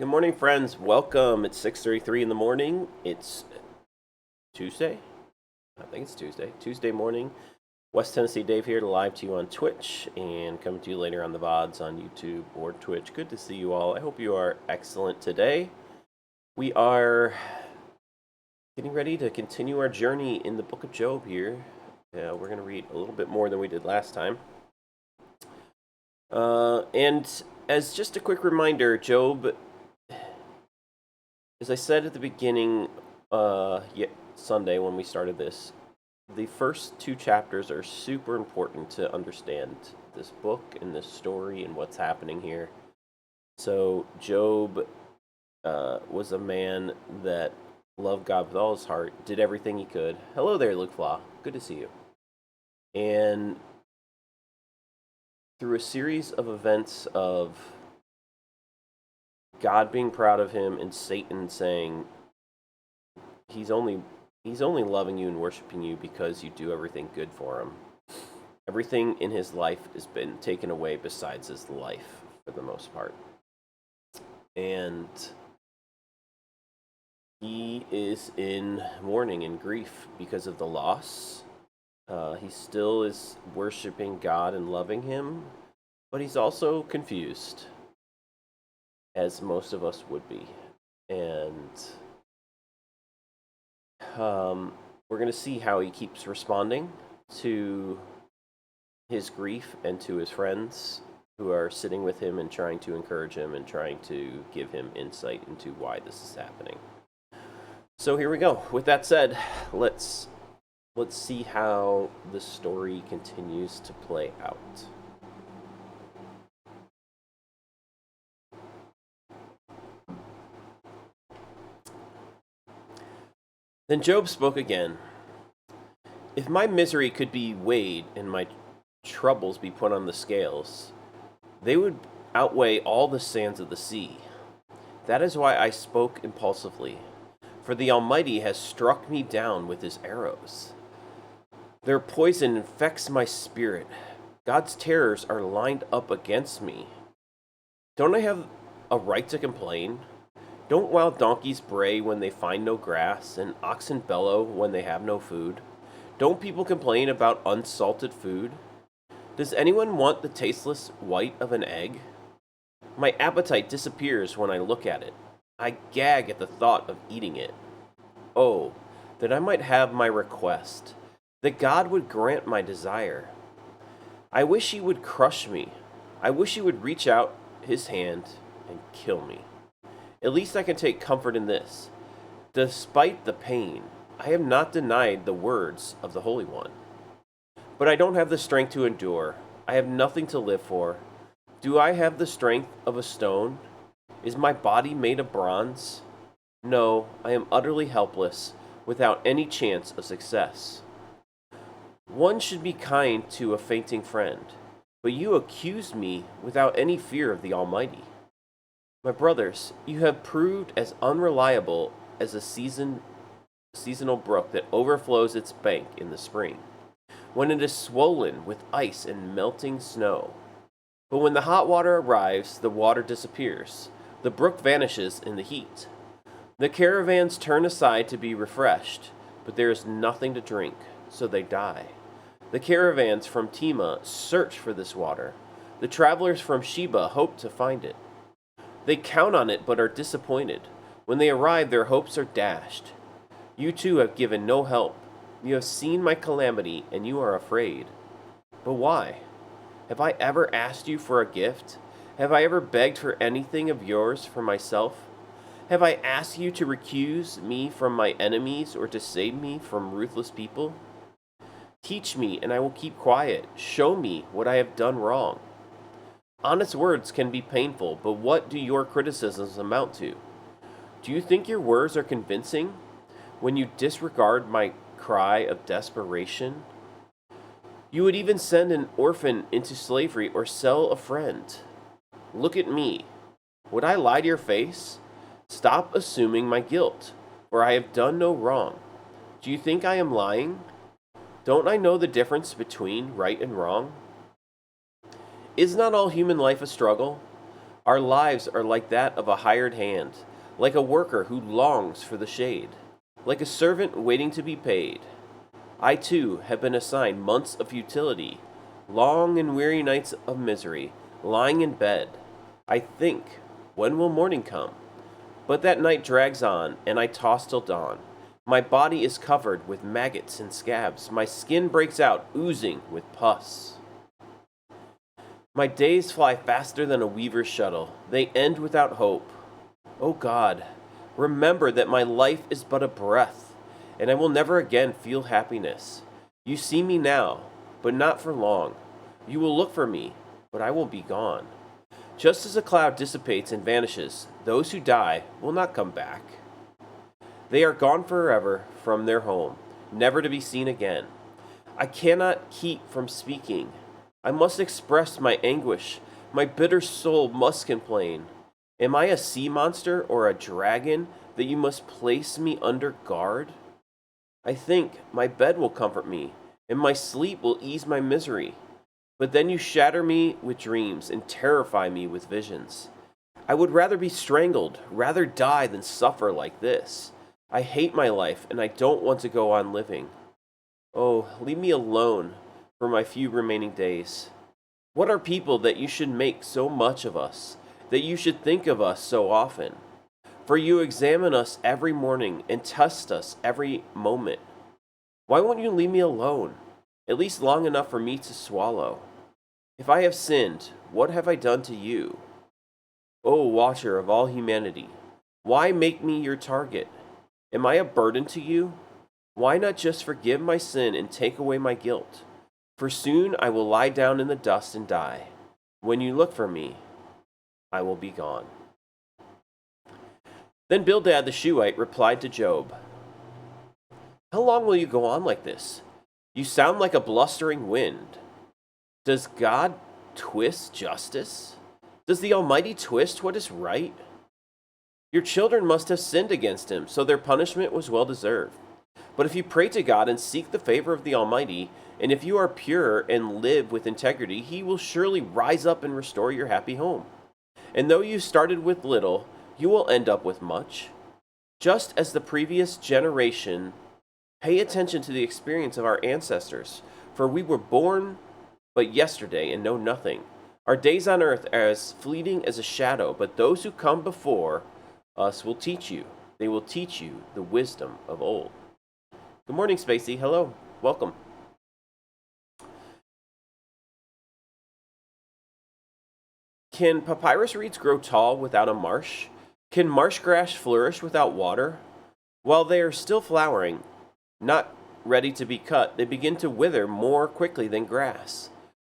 Good morning, friends. Welcome. It's 6:33 in the morning. It's Tuesday. I think it's Tuesday. Tuesday morning. West Tennessee Dave here, live to you on Twitch and coming to you later on the VODs on YouTube or Twitch. Good to see you all. I hope you are excellent today. We are getting ready to continue our journey in the book of Job here. We're going to read a little bit more than we did last time. And as just a quick reminder, Job, as I said at the beginning, Sunday when we started this, the first two chapters are super important to understand this book and this story and what's happening here. So Job was a man that loved God with all his heart, did everything he could. Hello there, Luke Flaw. Good to see you. And through a series of events of God being proud of him and Satan saying he's only loving you and worshiping you because you do everything good for him. Everything in his life has been taken away besides his life for the most part. And he is in mourning and grief because of the loss. He still is worshiping God and loving him, but he's also confused, as most of us would be. And we're going to see how he keeps responding to his grief and to his friends who are sitting with him and trying to encourage him and trying to give him insight into why this is happening. So here we go. With that said, let's see how the story continues to play out. Then Job spoke again. If my misery could be weighed and my troubles be put on the scales, they would outweigh all the sands of the sea. That is why I spoke impulsively, for the Almighty has struck me down with his arrows. Their poison infects my spirit. God's terrors are lined up against me. Don't I have a right to complain? Don't wild donkeys bray when they find no grass, and oxen bellow when they have no food? Don't people complain about unsalted food? Does anyone want the tasteless white of an egg? My appetite disappears when I look at it. I gag at the thought of eating it. Oh, that I might have my request, that God would grant my desire. I wish he would crush me. I wish he would reach out his hand and kill me. At least I can take comfort in this. Despite the pain, I have not denied the words of the Holy One. But I don't have the strength to endure. I have nothing to live for. Do I have the strength of a stone? Is my body made of bronze? No, I am utterly helpless, without any chance of success. One should be kind to a fainting friend, but you accuse me without any fear of the Almighty. My brothers, you have proved as unreliable as a seasonal brook that overflows its bank in the spring, when it is swollen with ice and melting snow. But when the hot water arrives, the water disappears. The brook vanishes in the heat. The caravans turn aside to be refreshed, but there is nothing to drink, so they die. The caravans from Tema search for this water. The travelers from Sheba hope to find it. They count on it but are disappointed. When they arrive, their hopes are dashed. You too have given no help. You have seen my calamity, and you are afraid. But why? Have I ever asked you for a gift? Have I ever begged for anything of yours for myself? Have I asked you to recuse me from my enemies or to save me from ruthless people? Teach me, and I will keep quiet. Show me what I have done wrong. Honest words can be painful, but what do your criticisms amount to? Do you think your words are convincing when you disregard my cry of desperation? You would even send an orphan into slavery or sell a friend. Look at me. Would I lie to your face? Stop assuming my guilt, for I have done no wrong. Do you think I am lying? Don't I know the difference between right and wrong? Is not all human life a struggle? Our lives are like that of a hired hand, like a worker who longs for the shade, like a servant waiting to be paid. I too have been assigned months of futility, long and weary nights of misery, lying in bed. I think, when will morning come? But that night drags on, and I toss till dawn. My body is covered with maggots and scabs. My skin breaks out, oozing with pus. My days fly faster than a weaver's shuttle. They end without hope. O God, remember that my life is but a breath, and I will never again feel happiness. You see me now, but not for long. You will look for me, but I will be gone. Just as a cloud dissipates and vanishes, those who die will not come back. They are gone forever from their home, never to be seen again. I cannot keep from speaking. I must express my anguish. My bitter soul must complain. Am I a sea monster or a dragon that you must place me under guard? I think my bed will comfort me, and my sleep will ease my misery. But then you shatter me with dreams and terrify me with visions. I would rather be strangled, rather die than suffer like this. I hate my life, and I don't want to go on living. Oh, leave me alone for my few remaining days. What are people that you should make so much of us, that you should think of us so often? For you examine us every morning and test us every moment. Why won't you leave me alone, at least long enough for me to swallow? If I have sinned, what have I done to you? O watcher of all humanity, why make me your target? Am I a burden to you? Why not just forgive my sin and take away my guilt? For soon I will lie down in the dust and die. When you look for me, I will be gone. Then Bildad the Shuhite replied to Job, How long will you go on like this? You sound like a blustering wind. Does God twist justice? Does the Almighty twist what is right? Your children must have sinned against him, so their punishment was well deserved. But if you pray to God and seek the favor of the Almighty, and if you are pure and live with integrity, he will surely rise up and restore your happy home. And though you started with little, you will end up with much. Just as the previous generation, pay attention to the experience of our ancestors, for we were born but yesterday and know nothing. Our days on earth are as fleeting as a shadow, but those who come before us will teach you. They will teach you the wisdom of old. Good morning, Spacey. Hello. Welcome. Can papyrus reeds grow tall without a marsh? Can marsh grass flourish without water? While they are still flowering, not ready to be cut, they begin to wither more quickly than grass.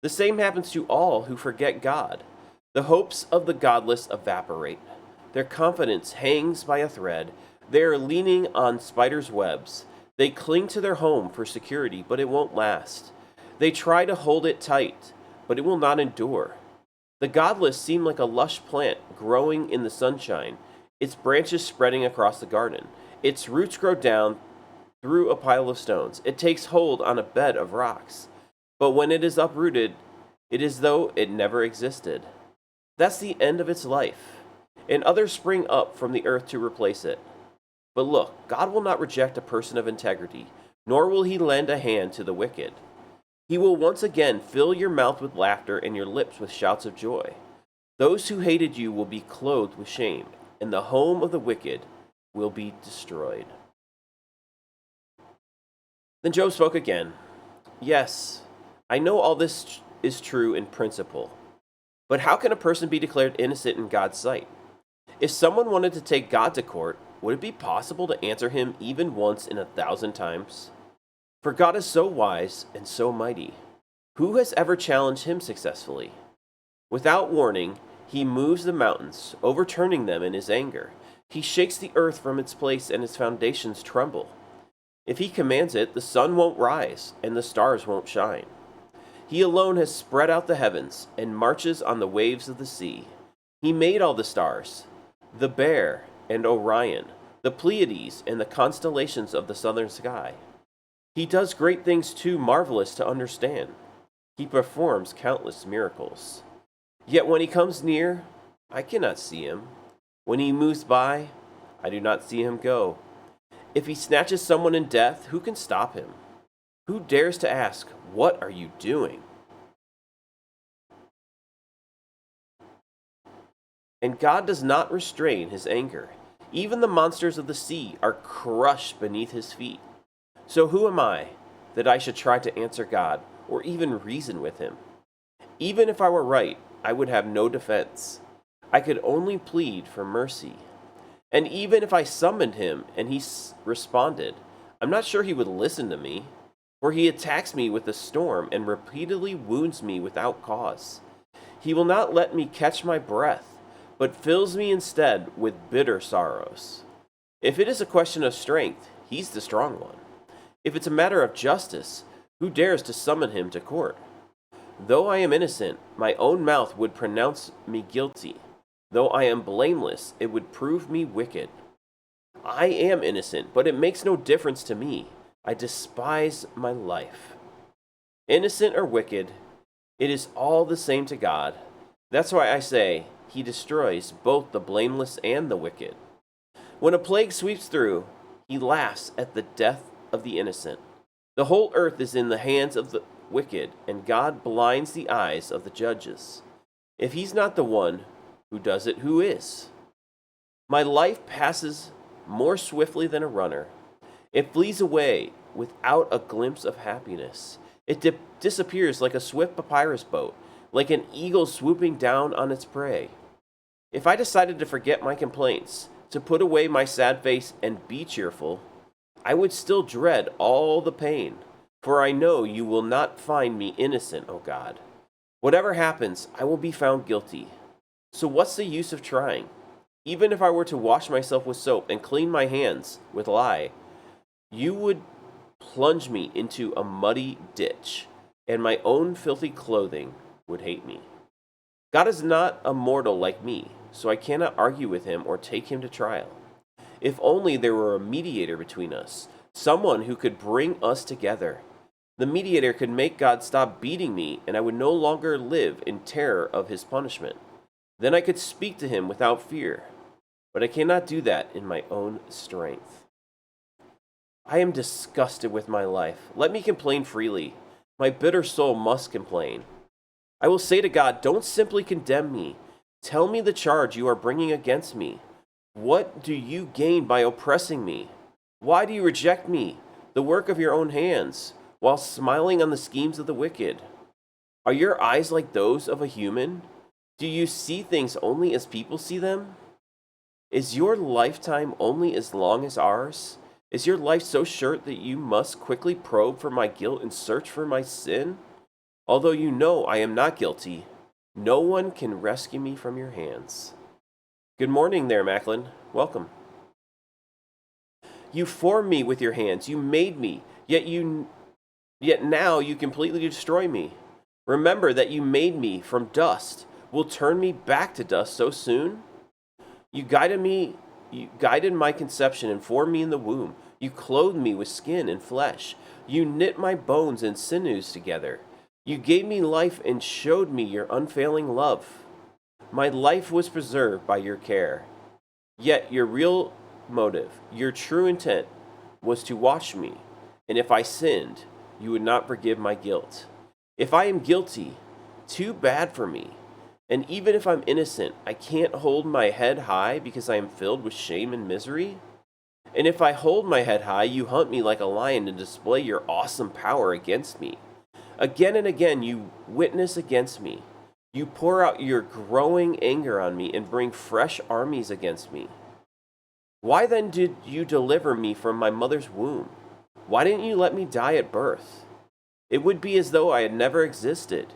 The same happens to all who forget God. The hopes of the godless evaporate. Their confidence hangs by a thread. They are leaning on spiders' webs. They cling to their home for security, but it won't last. They try to hold it tight, but it will not endure. The godless seem like a lush plant growing in the sunshine, its branches spreading across the garden. Its roots grow down through a pile of stones. It takes hold on a bed of rocks. But when it is uprooted, it is as though it never existed. That's the end of its life, and others spring up from the earth to replace it. But look, God will not reject a person of integrity, nor will he lend a hand to the wicked. He will once again fill your mouth with laughter and your lips with shouts of joy. Those who hated you will be clothed with shame, and the home of the wicked will be destroyed. Then Job spoke again. Yes, I know all this is true in principle, but how can a person be declared innocent in God's sight? If someone wanted to take God to court, would it be possible to answer him even once in 1,000 times? For God is so wise and so mighty. Who has ever challenged him successfully? Without warning, he moves the mountains, overturning them in his anger. He shakes the earth from its place, and its foundations tremble. If he commands it, the sun won't rise, and the stars won't shine. He alone has spread out the heavens, and marches on the waves of the sea. He made all the stars, the Bear and Orion, the Pleiades, and the constellations of the southern sky. He does great things too marvelous to understand. He performs countless miracles. Yet when he comes near, I cannot see him. When he moves by, I do not see him go. If he snatches someone in death, who can stop him? Who dares to ask, "What are you doing?" And God does not restrain his anger. Even the monsters of the sea are crushed beneath his feet. So who am I that I should try to answer God or even reason with him? Even if I were right, I would have no defense. I could only plead for mercy. And even if I summoned him and he responded, I'm not sure he would listen to me, for he attacks me with a storm and repeatedly wounds me without cause. He will not let me catch my breath, but fills me instead with bitter sorrows. If it is a question of strength, he's the strong one. If it's a matter of justice, who dares to summon him to court? Though I am innocent, my own mouth would pronounce me guilty. Though I am blameless, it would prove me wicked. I am innocent, but it makes no difference to me. I despise my life. Innocent or wicked, it is all the same to God. That's why I say, he destroys both the blameless and the wicked. When a plague sweeps through, he laughs at the death of the innocent. The whole earth is in the hands of the wicked, and God blinds the eyes of the judges. If he's not the one who does it, who is? My life passes more swiftly than a runner. It flees away without a glimpse of happiness. It disappears like a swift papyrus boat, like an eagle swooping down on its prey. If I decided to forget my complaints, to put away my sad face and be cheerful, I would still dread all the pain, for I know you will not find me innocent, O God. Whatever happens, I will be found guilty. So what's the use of trying? Even if I were to wash myself with soap and clean my hands with lye, you would plunge me into a muddy ditch, and my own filthy clothing would hate me. God is not a mortal like me, so I cannot argue with him or take him to trial. If only there were a mediator between us, someone who could bring us together. The mediator could make God stop beating me, and I would no longer live in terror of his punishment. Then I could speak to him without fear, but I cannot do that in my own strength. I am disgusted with my life. Let me complain freely. My bitter soul must complain. I will say to God, don't simply condemn me. Tell me the charge you are bringing against me. What do you gain by oppressing me? Why do you reject me, the work of your own hands, while smiling on the schemes of the wicked? Are your eyes like those of a human? Do you see things only as people see them? Is your lifetime only as long as ours? Is your life so short that you must quickly probe for my guilt and search for my sin? Although you know I am not guilty, no one can rescue me from your hands. Good morning there, Macklin. Welcome. You formed me with your hands. You made me, yet now you completely destroy me. Remember that you made me from dust. Will turn me back to dust so soon? You guided my conception and formed me in the womb. You clothed me with skin and flesh. You knit my bones and sinews together. You gave me life and showed me your unfailing love. My life was preserved by your care. Yet your real motive, your true intent, was to watch me. And if I sinned, you would not forgive my guilt. If I am guilty, too bad for me. And even if I'm innocent, I can't hold my head high because I am filled with shame and misery. And if I hold my head high, you hunt me like a lion and display your awesome power against me. Again and again, you witness against me. You pour out your growing anger on me and bring fresh armies against me. Why then did you deliver me from my mother's womb? Why didn't you let me die at birth? It would be as though I had never existed,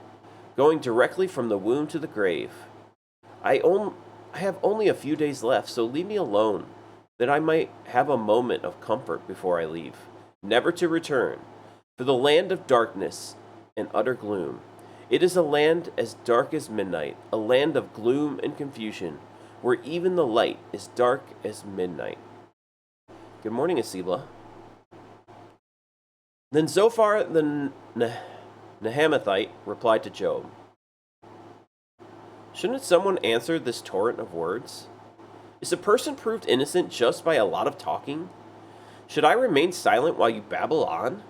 going directly from the womb to the grave. I have only a few days left, so leave me alone, that I might have a moment of comfort before I leave, never to return. For the land of darkness and utter gloom. It is a land as dark as midnight, a land of gloom and confusion, where even the light is dark as midnight. Good morning, Asibla. Then Zophar the Naamathite replied to Job, Shouldn't someone answer this torrent of words? Is a person proved innocent just by a lot of talking? Should I remain silent while you babble on?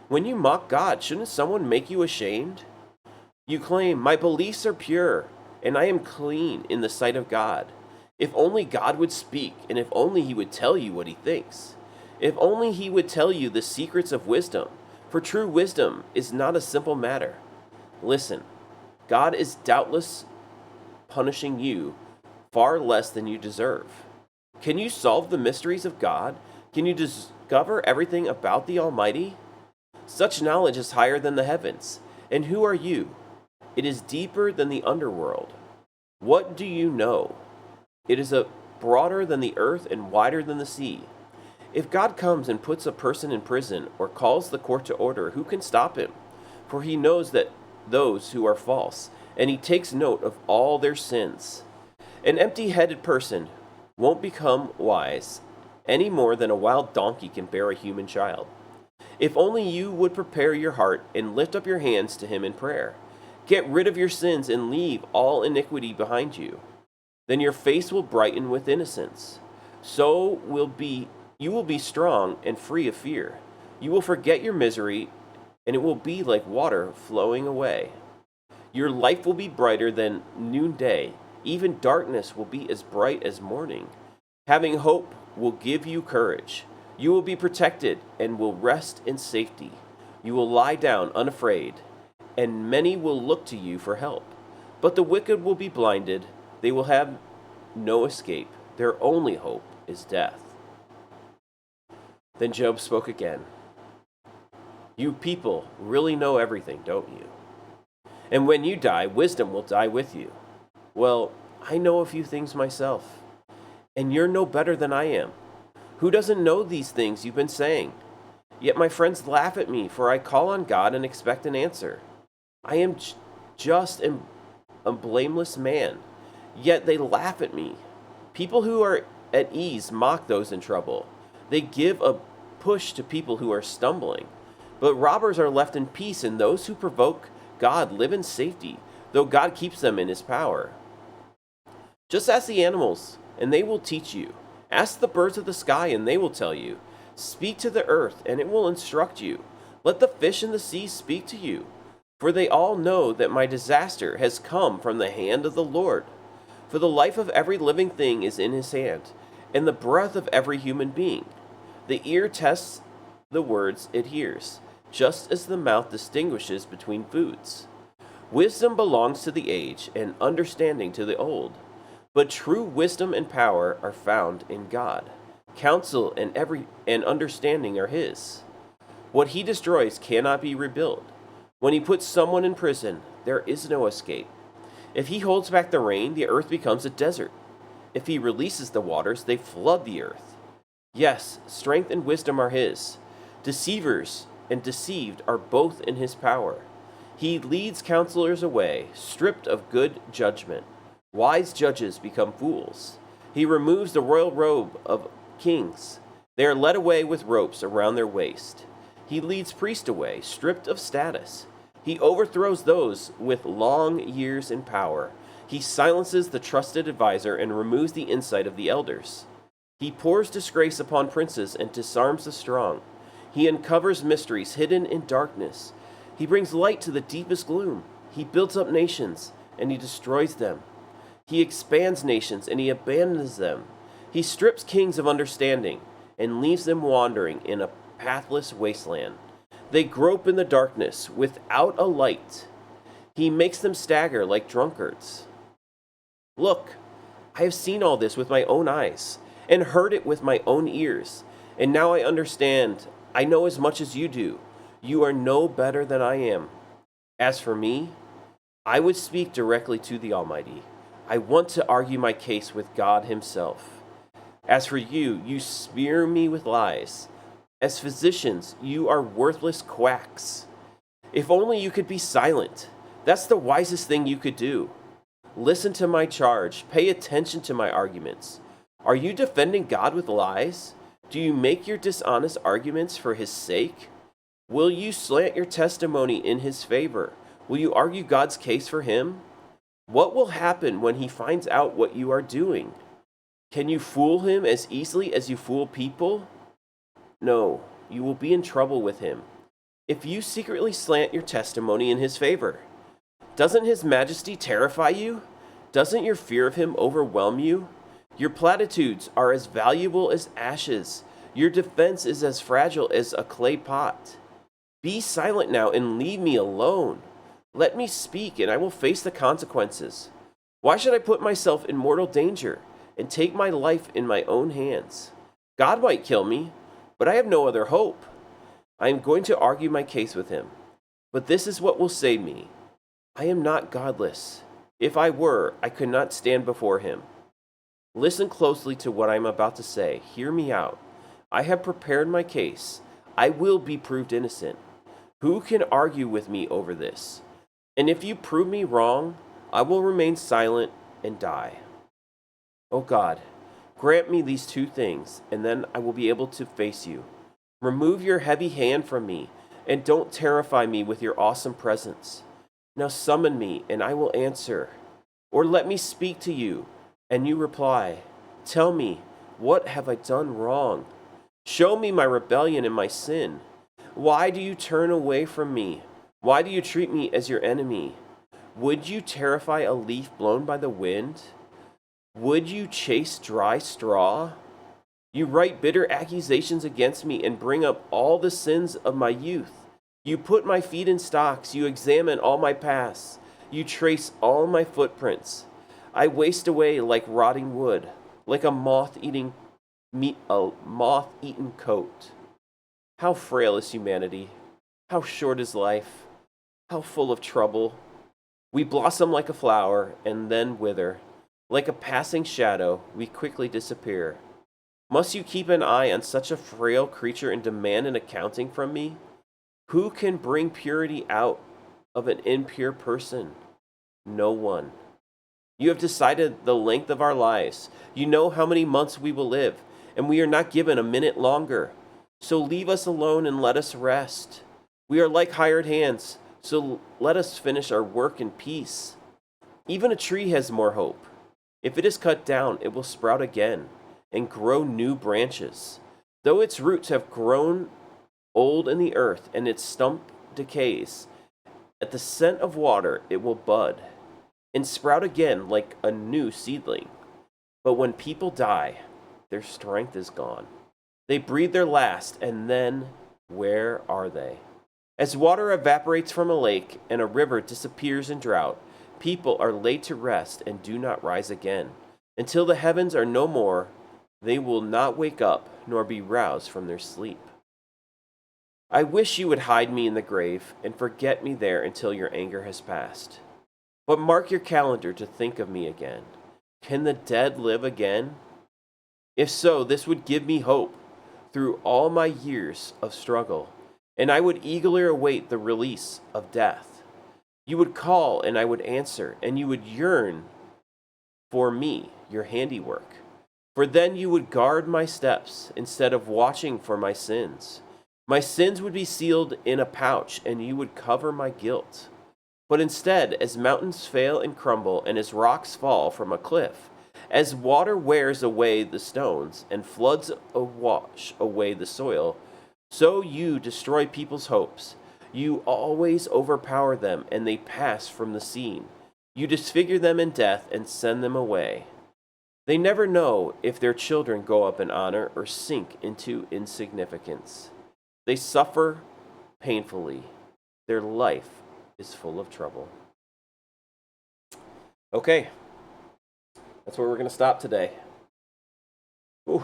When you mock God, shouldn't someone make you ashamed? You claim, "My beliefs are pure, and I am clean in the sight of God." If only God would speak, and if only he would tell you what he thinks. If only he would tell you the secrets of wisdom, for true wisdom is not a simple matter. Listen, God is doubtless punishing you far less than you deserve. Can you solve the mysteries of God? Can you discover everything about the Almighty? Such knowledge is higher than the heavens. And who are you? It is deeper than the underworld. What do you know? It is broader than the earth and wider than the sea. If God comes and puts a person in prison or calls the court to order, who can stop him? For he knows that those who are false, and he takes note of all their sins. An empty-headed person won't become wise any more than a wild donkey can bear a human child. If only you would prepare your heart and lift up your hands to him in prayer. Get rid of your sins and leave all iniquity behind you. Then your face will brighten with innocence. You will be strong and free of fear. You will forget your misery, and it will be like water flowing away. Your life will be brighter than noonday. Even darkness will be as bright as morning. Having hope will give you courage. You will be protected and will rest in safety. You will lie down unafraid, and many will look to you for help. But the wicked will be blinded. They will have no escape. Their only hope is death. Then Job spoke again. You people really know everything, don't you? And when you die, wisdom will die with you. Well, I know a few things myself, and you're no better than I am. Who doesn't know these things you've been saying? Yet my friends laugh at me, for I call on God and expect an answer. I am just a blameless man, yet they laugh at me. People who are at ease mock those in trouble. They give a push to people who are stumbling. But robbers are left in peace, and those who provoke God live in safety, though God keeps them in his power. Just ask the animals, and they will teach you. Ask the birds of the sky, and they will tell you. Speak to the earth, and it will instruct you. Let the fish in the sea speak to you. For they all know that my disaster has come from the hand of the Lord. For the life of every living thing is in his hand, and the breath of every human being. The ear tests the words it hears, just as the mouth distinguishes between foods. Wisdom belongs to the age, and understanding to the old. But true wisdom and power are found in God. Counsel and understanding are his. What he destroys cannot be rebuilt. When he puts someone in prison, there is no escape. If he holds back the rain, the earth becomes a desert. If he releases the waters, they flood the earth. Yes, strength and wisdom are his. Deceivers and deceived are both in his power. He leads counselors away, stripped of good judgment. Wise judges become fools. He removes the royal robe of kings. They are led away with ropes around their waist. He leads priests away, stripped of status. He overthrows those with long years in power. He silences the trusted advisor and removes the insight of the elders. He pours disgrace upon princes and disarms the strong. He uncovers mysteries hidden in darkness. He brings light to the deepest gloom. He builds up nations, and he destroys them. He expands nations, and he abandons them. He strips kings of understanding, and leaves them wandering in a pathless wasteland. They grope in the darkness without a light. He makes them stagger like drunkards. Look, I have seen all this with my own eyes, and heard it with my own ears. And now I understand. I know as much as you do. You are no better than I am. As for me, I would speak directly to the Almighty. I want to argue my case with God himself. As for you, you smear me with lies. As physicians, you are worthless quacks. If only you could be silent. That's the wisest thing you could do. Listen to my charge. Pay attention to my arguments. Are you defending God with lies? Do you make your dishonest arguments for his sake? Will you slant your testimony in his favor? Will you argue God's case for him? What will happen when he finds out what you are doing? Can you fool him as easily as you fool people? No, you will be in trouble with him if you secretly slant your testimony in his favor. Doesn't his majesty terrify you? Doesn't your fear of him overwhelm you? Your platitudes are as valuable as ashes. Your defense is as fragile as a clay pot. Be silent now and leave me alone. Let me speak, and I will face the consequences. Why should I put myself in mortal danger and take my life in my own hands? God might kill me, but I have no other hope. I am going to argue my case with him, but this is what will save me. I am not godless. If I were, I could not stand before him. Listen closely to what I am about to say. Hear me out. I have prepared my case. I will be proved innocent. Who can argue with me over this? And if you prove me wrong, I will remain silent and die. Oh God, grant me these two things, and then I will be able to face you. Remove your heavy hand from me, and don't terrify me with your awesome presence. Now summon me, and I will answer. Or let me speak to you, and you reply. Tell me, what have I done wrong? Show me my rebellion and my sin. Why do you turn away from me? Why do you treat me as your enemy? Would you terrify a leaf blown by the wind? Would you chase dry straw? You write bitter accusations against me and bring up all the sins of my youth. You put my feet in stocks. You examine all my paths. You trace all my footprints. I waste away like rotting wood, like a moth-eaten coat. How frail is humanity? How short is life? How full of trouble? We blossom like a flower and then wither. Like a passing shadow, we quickly disappear. Must you keep an eye on such a frail creature and demand an accounting from me? Who can bring purity out of an impure person? No one. You have decided the length of our lives. You know how many months we will live, and we are not given a minute longer. So leave us alone and let us rest. We are like hired hands, so let us finish our work in peace. Even a tree has more hope. If it is cut down, it will sprout again and grow new branches. Though its roots have grown old in the earth and its stump decays, at the scent of water it will bud and sprout again like a new seedling. But when people die, their strength is gone. They breathe their last, and then where are they? As water evaporates from a lake and a river disappears in drought, people are laid to rest and do not rise again. Until the heavens are no more, they will not wake up nor be roused from their sleep. I wish you would hide me in the grave and forget me there until your anger has passed. But mark your calendar to think of me again. Can the dead live again? If so, this would give me hope through all my years of struggle, and I would eagerly await the release of death. You would call, and I would answer, and you would yearn for me, your handiwork. For then you would guard my steps instead of watching for my sins. My sins would be sealed in a pouch, and you would cover my guilt. But instead, as mountains fail and crumble, and as rocks fall from a cliff, as water wears away the stones, and floods wash away the soil, so you destroy people's hopes. You always overpower them, and they pass from the scene. You disfigure them in death and send them away. They never know if their children go up in honor or sink into insignificance. They suffer painfully. Their life is full of trouble. Okay, that's where we're going to stop today. Ooh.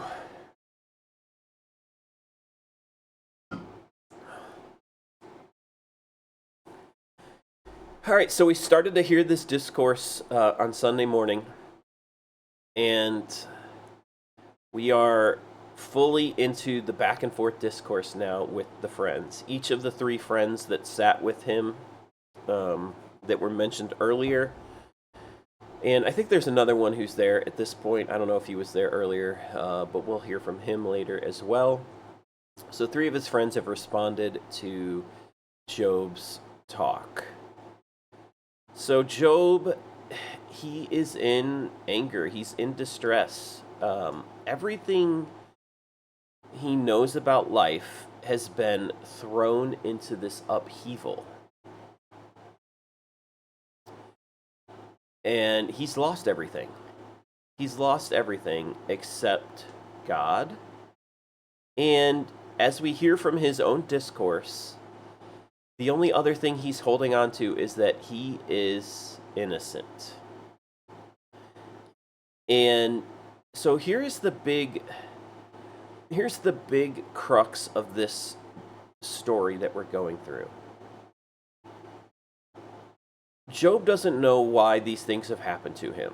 All right, so we started to hear this discourse on Sunday morning, and we are fully into the back and forth discourse now with the friends. Each of the three friends that sat with him that were mentioned earlier, and I think there's another one who's there at this point. I don't know if he was there earlier, but we'll hear from him later as well. So 3 of his friends have responded to Job's talk. So Job he is in anger. He's in distress. Everything he knows about life has been thrown into this upheaval. And he's lost everything. He's lost everything except God. And as we hear from his own discourse, the only other thing he's holding on to is that he is innocent. And so here's the big crux of this story that we're going through. Job doesn't know why these things have happened to him.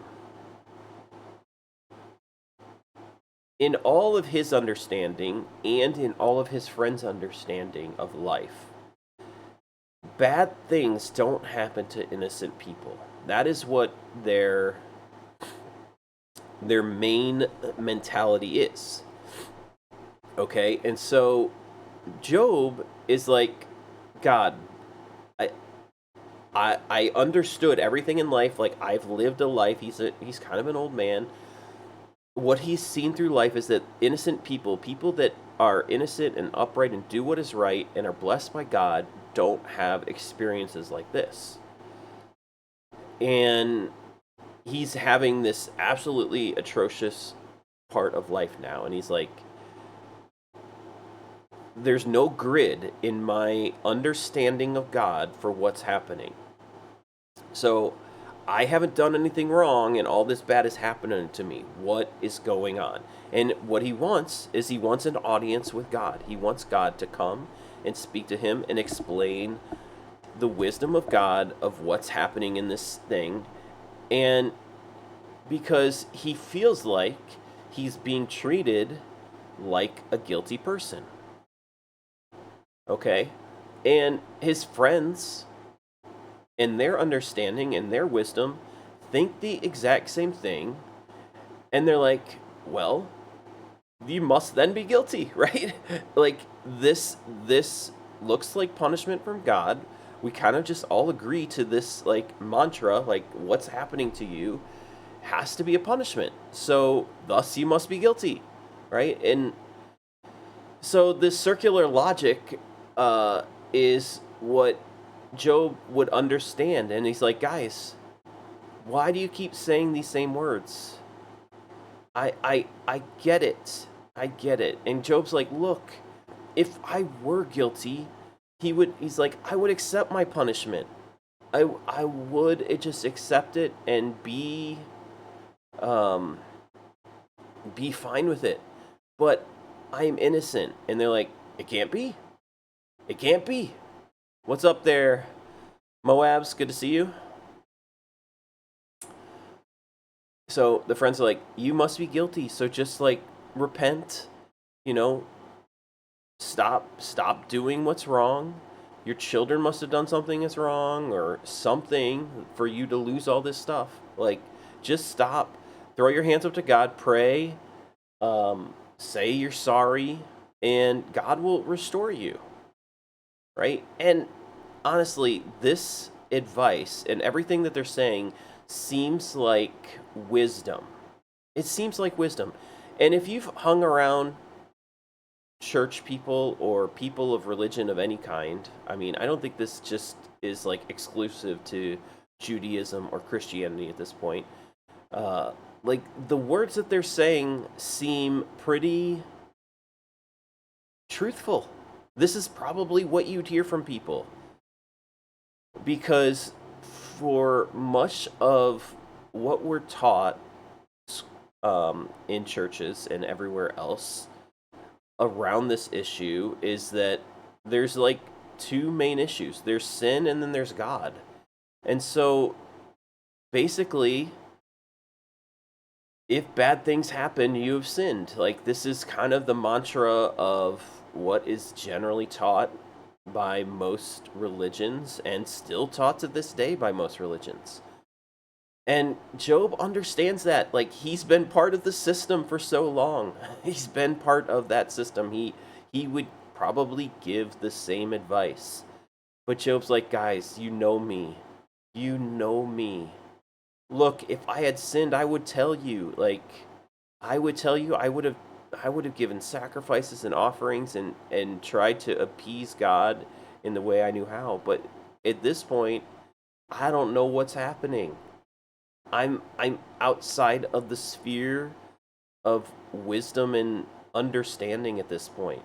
In all of his understanding and in all of his friends' understanding of life, bad things don't happen to innocent people. That is what their main mentality is. Okay? And so Job is like, God, I understood everything in life. Like, I've lived a life. He's kind of an old man. What he's seen through life is that innocent people that are innocent and upright and do what is right and are blessed by God, don't have experiences like this. And he's having this absolutely atrocious part of life now. And he's like, there's no grid in my understanding of God for what's happening. So I haven't done anything wrong and all this bad is happening to me. What is going on? And what he wants is an audience with God. He wants God to come and speak to him and explain the wisdom of God of what's happening in this thing. And because he feels like he's being treated like a guilty person. Okay? And his friends, in their understanding and their wisdom, think the exact same thing. And they're like, well, you must then be guilty, right? Like, this looks like punishment from God. We kind of just all agree to this, like, mantra, like, what's happening to you has to be a punishment. So, thus, you must be guilty, right? And so this circular logic is what Job would understand. And he's like, guys, why do you keep saying these same words? I get it. I get it. And Job's like, look, if I were guilty, he's like, I would accept my punishment. I would just accept it and be fine with it. But I'm innocent. And they're like, it can't be. It can't be. What's up there, Moabs? Good to see you. So the friends are like, you must be guilty. So just like repent, stop doing what's wrong. Your children must have done something that's wrong or something for you to lose all this stuff. Like, just stop. Throw your hands up to God. Pray. Say you're sorry. And God will restore you. Right? And honestly, this advice and everything that they're saying seems like wisdom. It seems like wisdom. And if you've hung around church people or people of religion of any kind, I mean, I don't think this just is like exclusive to Judaism or Christianity at this point. Like, the words that they're saying seem pretty truthful. This is probably what you'd hear from people. Because for much of what we're taught in churches and everywhere else around this issue is that there's like two main issues. There's sin and then there's God. And so basically, if bad things happen, you have sinned. Like, this is kind of the mantra of what is generally taught by most religions and still taught to this day by most religions. And Job understands that. Like, he's been part of the system for so long. He's been part of that system. He would probably give the same advice. But Job's like, guys, you know me. You know me. look, if I had sinned, I would tell you. Like, I would tell you, I would have given sacrifices and offerings and tried to appease God in the way I knew how. But at this point, I don't know what's happening. I'm outside of the sphere of wisdom and understanding at this point.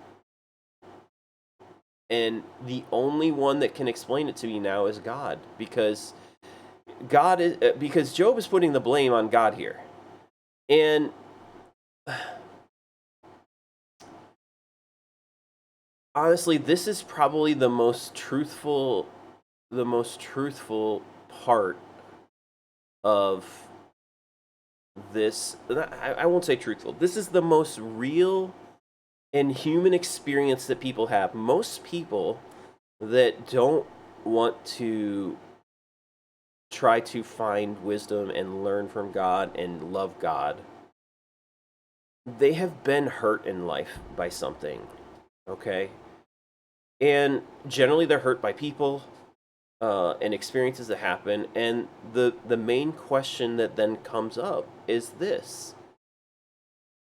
And the only one that can explain it to me now is God, because because Job is putting the blame on God here. And honestly, this is probably the most truthful part of this. I won't say truthful. This is the most real and human experience that people have. Most people that don't want to try to find wisdom and learn from God and love God, they have been hurt in life by something, okay? And generally they're hurt by people and experiences that happen. And the main question that then comes up is this.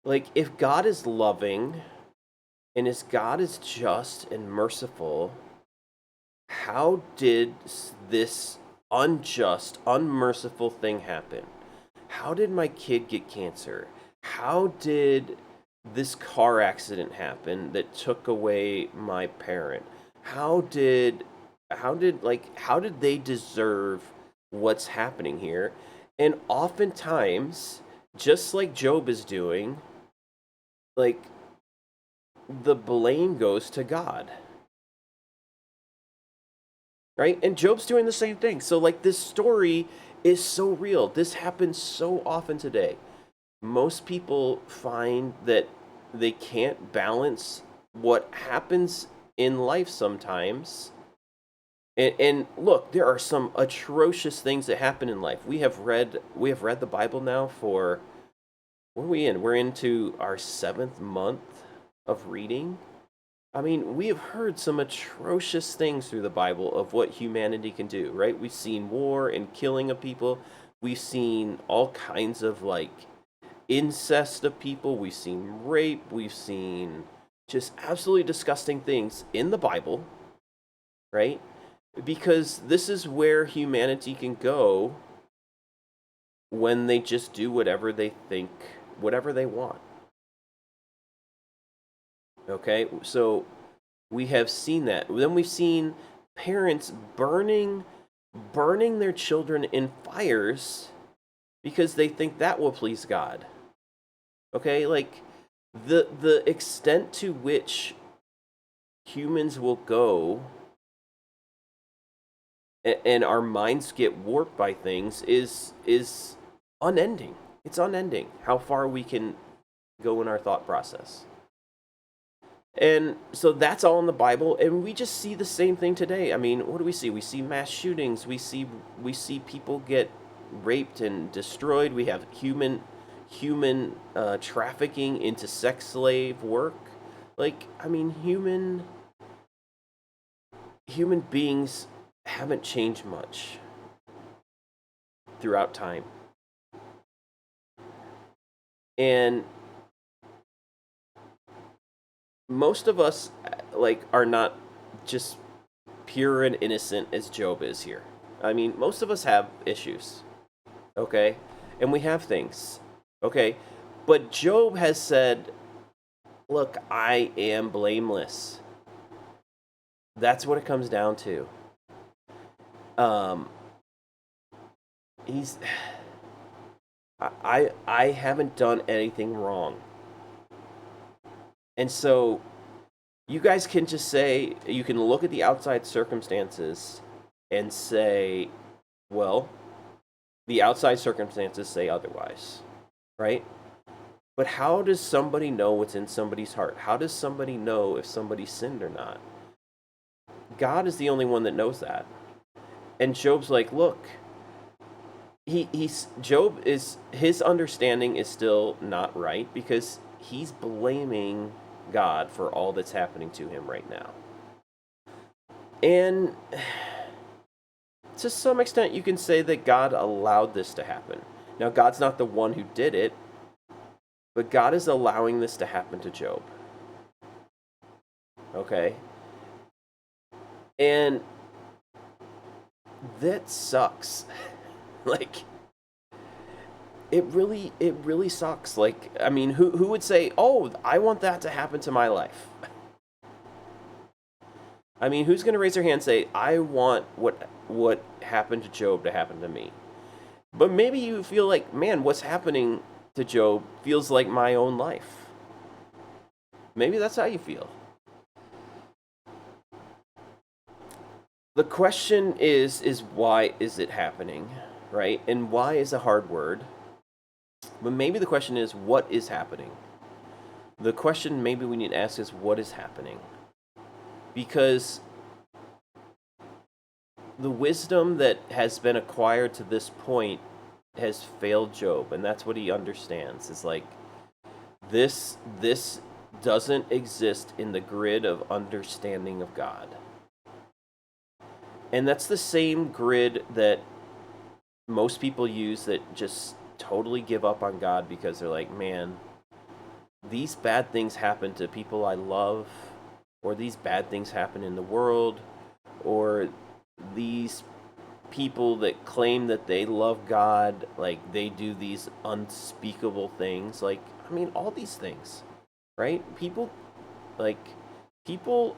Like, if God is loving and if God is just and merciful, how did this unjust, unmerciful thing happen? How did my kid get cancer? How did this car accident happen that took away my parent? How did they deserve what's happening here? And oftentimes, just like Job is doing, like, the blame goes to God. Right? And Job's doing the same thing. So, like, this story is so real. This happens so often today. Most people find that they can't balance what happens in life sometimes. And look, there are some atrocious things that happen in life. We have read the Bible now for, what are we in? We're into our 7th month of reading. I mean, we have heard some atrocious things through the Bible of what humanity can do, right? We've seen war and killing of people. We've seen all kinds of, like, incest of people. We've seen rape. We've seen just absolutely disgusting things in the Bible, right? Because this is where humanity can go when they just do whatever they think, whatever they want. Okay? So we have seen that. Then we've seen parents burning their children in fires because they think that will please God. Okay? Like, the extent to which humans will go and our minds get warped by things is unending. It's unending how far we can go in our thought process. And so that's all in the Bible, and we just see the same thing today. I mean, what do we see? We see mass shootings. We see people get raped and destroyed. We have human trafficking into sex slave work. Like, I mean, human beings haven't changed much throughout time. And most of us, like, are not just pure and innocent as Job is here. I mean, most of us have issues, okay? And we have things, okay? But Job has said, look, I am blameless. That's what it comes down to. He's I haven't done anything wrong. And so you guys can just say, you can look at the outside circumstances and say, well, the outside circumstances say otherwise, right? But how does somebody know what's in somebody's heart? How does somebody know if somebody sinned or not? God is the only one that knows that. And Job's like, look, his understanding is still not right because he's blaming God for all that's happening to him right now. And to some extent, you can say that God allowed this to happen. Now, God's not the one who did it, but God is allowing this to happen to Job. Okay? And that sucks. Like, it really sucks. Like, I mean, who would say, "Oh, I want that to happen to my life"? I mean, who's going to raise their hand and say, "I want what happened to Job to happen to me"? But maybe you feel like, "Man, what's happening to Job feels like my own life." Maybe that's how you feel. The question is why is it happening, right? And why is a hard word. But maybe the question is, what is happening? The question maybe we need to ask is, what is happening? Because the wisdom that has been acquired to this point has failed Job, and that's what he understands. It's like, this doesn't exist in the grid of understanding of God. And that's the same grid that most people use that just totally give up on God because they're like, man, these bad things happen to people I love, or these bad things happen in the world, or these people that claim that they love God, like they do these unspeakable things. Like, I mean, all these things, right? People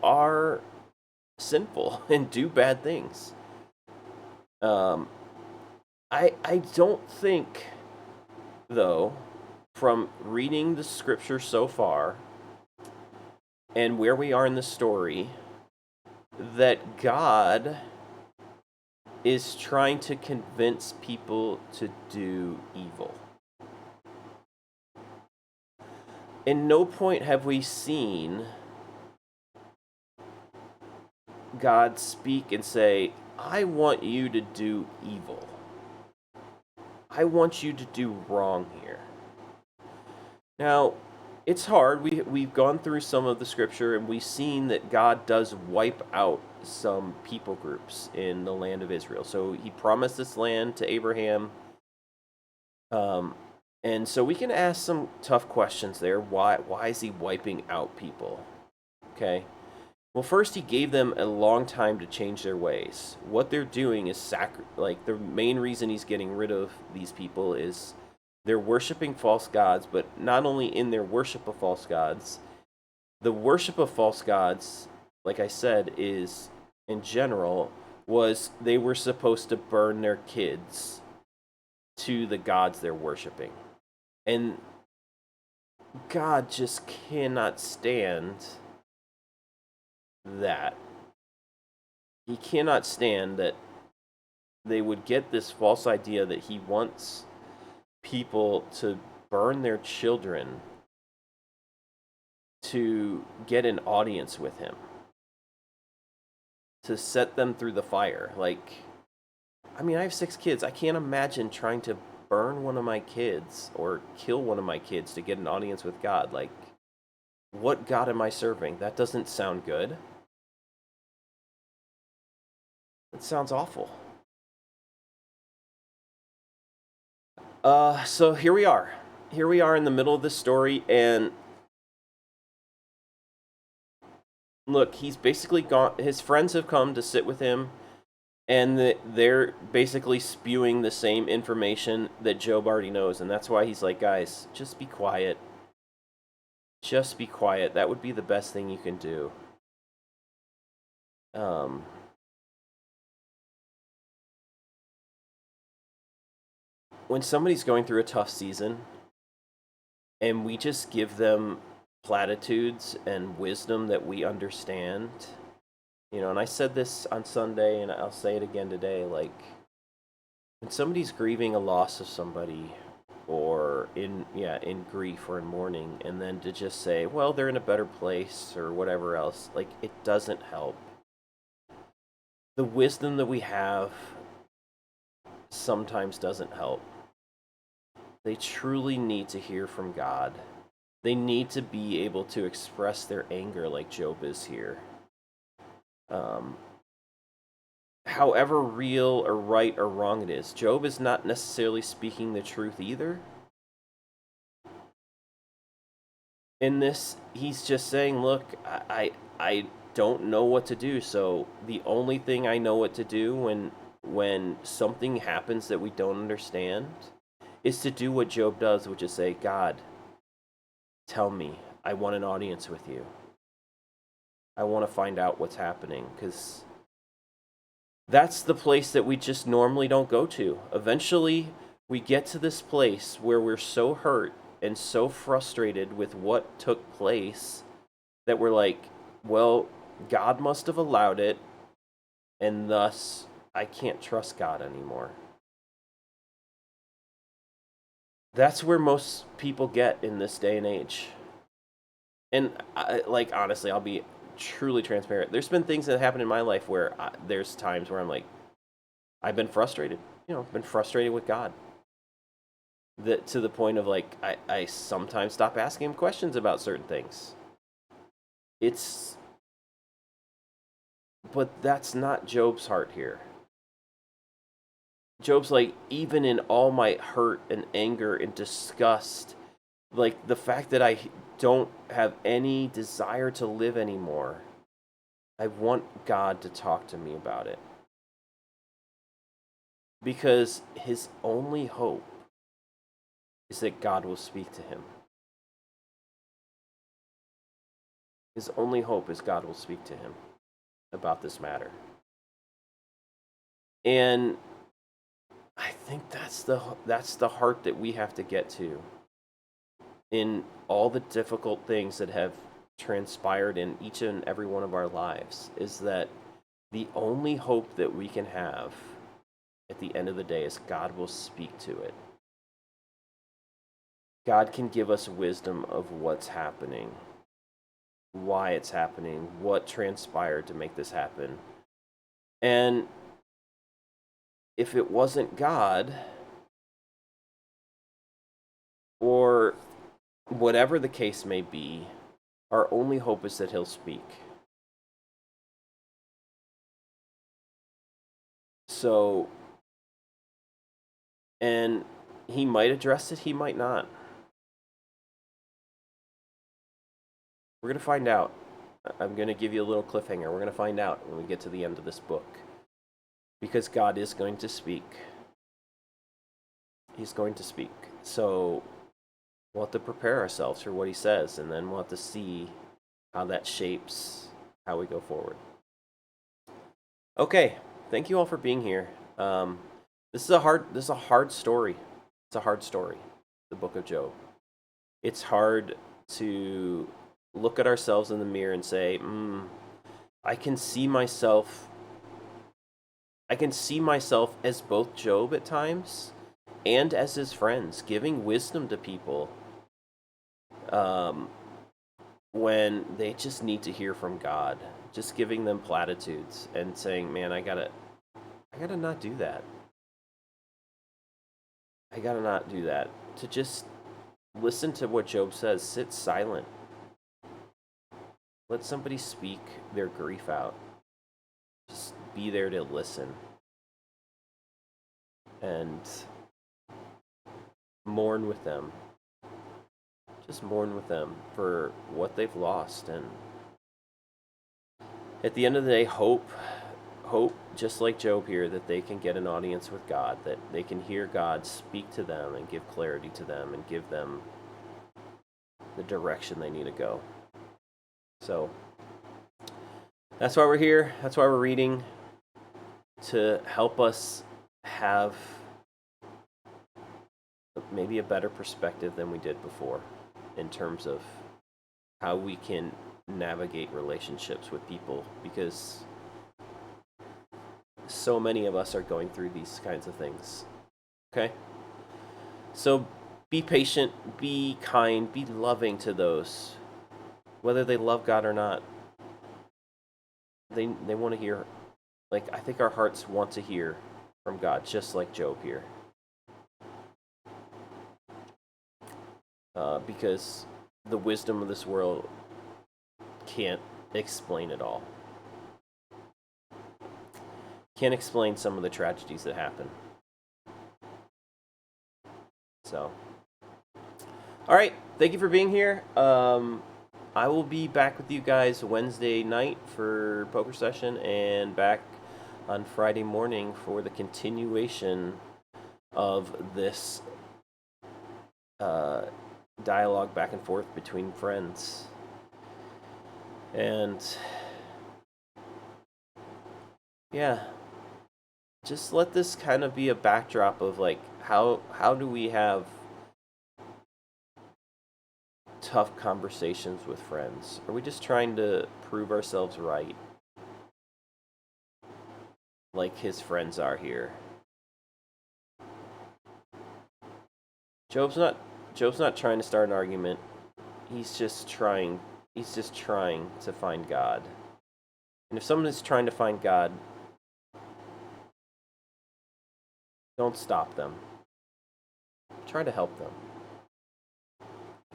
are sinful and do bad things. I don't think, though, from reading the scripture so far and where we are in the story, that God is trying to convince people to do evil. In no point have we seen God speak and say, "I want you to do evil. I want you to do wrong here." Now, it's hard. We've gone through some of the scripture and we've seen that God does wipe out some people groups in the land of Israel. So he promised this land to Abraham. And so we can ask some tough questions there. Why is he wiping out people? Okay. Well, first he gave them a long time to change their ways. What they're doing is like the main reason he's getting rid of these people is they're worshiping false gods, but not only in their worship of false gods, the worship of false gods, like I said, is in general was they were supposed to burn their kids to the gods they're worshiping. And God just cannot stand that. He cannot stand that they would get this false idea that he wants people to burn their children to get an audience with him, to set them through the fire. Like, I mean, I have 6 kids. I can't imagine trying to burn one of my kids or kill one of my kids to get an audience with God. Like, what God am I serving? That doesn't sound good. It sounds awful. So here we are. Here we are in the middle of this story, and look, he's basically gone. His friends have come to sit with him, and they're basically spewing the same information that Job already knows, and that's why he's like, guys, just be quiet. Just be quiet. That would be the best thing you can do. When somebody's going through a tough season, and we just give them platitudes and wisdom that we understand, and I said this on Sunday, and I'll say it again today, like, when somebody's grieving a loss of somebody, or in grief or in mourning, and then to just say, well, they're in a better place or whatever else, like, it doesn't help. The wisdom that we have sometimes doesn't help. They truly need to hear from God. They need to be able to express their anger like Job is here. however real or right or wrong it is, Job is not necessarily speaking the truth either. In this, he's just saying, look, I don't know what to do, so the only thing I know what to do when something happens that we don't understand is to do what Job does, which is say, God, tell me. I want an audience with you. I want to find out what's happening, because that's the place that we just normally don't go to. Eventually, we get to this place where we're so hurt and so frustrated with what took place that we're like, well, God must have allowed it, and thus I can't trust God anymore. That's where most people get in this day and age. And honestly, I'll be truly transparent. There's been things that happen in my life where there's times where I'm like, I've been frustrated. Been frustrated with God. That to the point of like, I sometimes stop asking him questions about certain things. But that's not Job's heart here. Job's like, even in all my hurt and anger and disgust, like the fact that I don't have any desire to live anymore, I want God to talk to me about it. Because his only hope is that God will speak to him. His only hope is God will speak to him about this matter. And I think that's the heart that we have to get to in all the difficult things that have transpired in each and every one of our lives, is that the only hope that we can have at the end of the day is God will speak to it. God can give us wisdom of what's happening, why it's happening, what transpired to make this happen. And if it wasn't God, or whatever the case may be, our only hope is that he'll speak. So, and he might address it, he might not. We're going to find out. I'm going to give you a little cliffhanger. We're going to find out when we get to the end of this book. Because God is going to speak. He's going to speak. So we'll have to prepare ourselves for what he says, and then we'll have to see how that shapes how we go forward. Okay, thank you all for being here. This is a hard story. It's a hard story, the book of Job. It's hard to look at ourselves in the mirror and say, I can see myself as both Job at times and as his friends, giving wisdom to people when they just need to hear from God, just giving them platitudes and saying, man, I gotta not do that. I gotta not do that. To just listen to what Job says, sit silent. Let somebody speak their grief out. Just be there to listen. And mourn with them. Just mourn with them for what they've lost. And at the end of the day, hope, just like Job here, that they can get an audience with God, that they can hear God speak to them and give clarity to them and give them the direction they need to go. So that's why we're here. That's why we're reading, to help us have maybe a better perspective than we did before in terms of how we can navigate relationships with people, because so many of us are going through these kinds of things. Okay? So be patient, be kind, be loving to those, whether they love God or not. They want to hear, like, I think our hearts want to hear from God, just like Job here. Because the wisdom of this world can't explain it all. can't explain some of the tragedies that happen. So, all right, thank you for being here. I will be back with you guys Wednesday night for poker session, and back on Friday morning for the continuation of this dialogue back and forth between friends. And yeah, just let this kind of be a backdrop of like how do we have tough conversations with friends? Are we just trying to prove ourselves right, like his friends are here? Job's not trying to start an argument. He's just trying to find God. And if someone is trying to find God, don't stop them. Try to help them.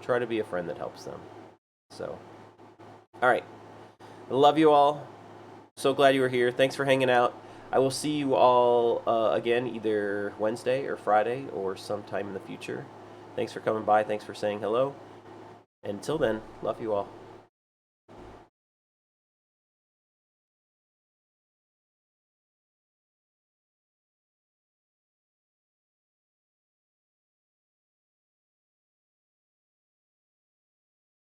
Try to be a friend that helps them. So, all right. I love you all. So glad you were here. Thanks for hanging out. I will see you all again either Wednesday or Friday or sometime in the future. Thanks for coming by. Thanks for saying hello. Until then, love you all.